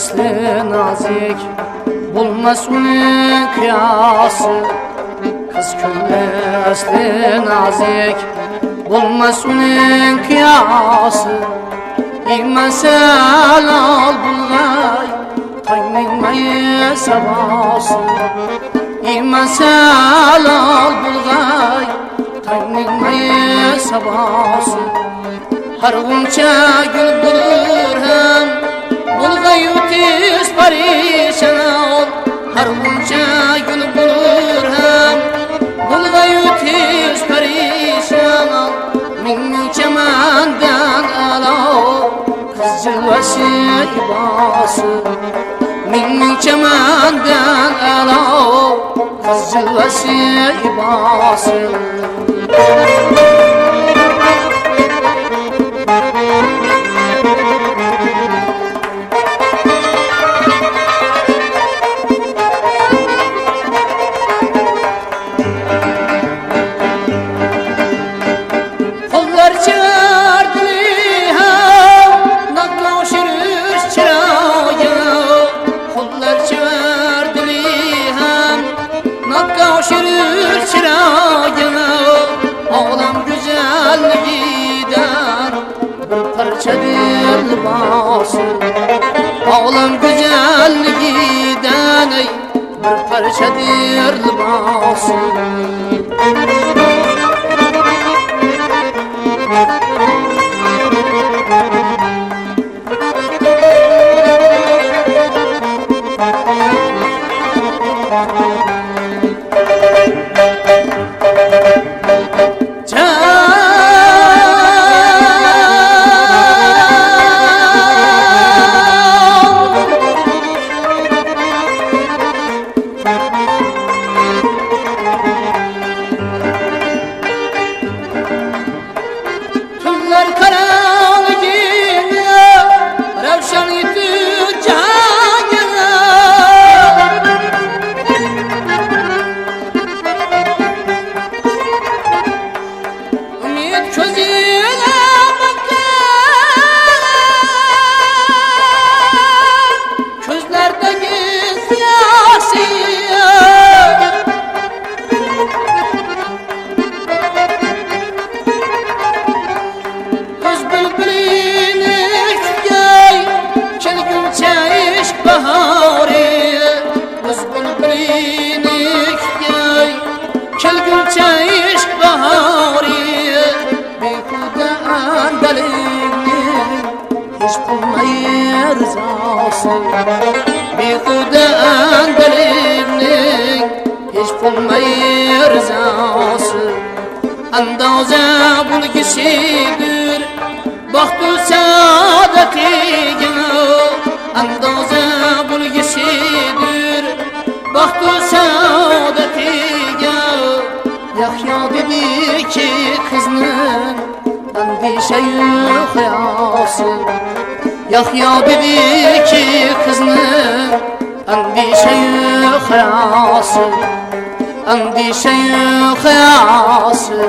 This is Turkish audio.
asli nazik, bulmaz onun kıyası. Kız köylü asli nazik, bulmaz onun kıyası. İğmesel al bulgay, tayminmeyi sabası. İğmesel al bulgay, tayminmeyi sabası. Har guncha gül bulur hem, bulgay utiz parişan ol. Har guncha gül bulur hem, bulgay utiz parişan ol. Min çemandan alo, kız cilvesi ibası. Min çemandan alo, kız cilvesi ibası. Şirir çırağına, ağlam güzelliğinden bir parçadır libası. Ağlam güzelliğinden bir parçadır libası. Bekudan dalibning hech bo'lmay rizasi. Andoza bo'lgisidir baxtu saodatiga. Andoza bo'lgisidir baxtu saodatiga. Yahyo dediki qizning andishayu xiyosi. Yahyo dediki qizning andishayu xiyasi. Andishayu xiyasi.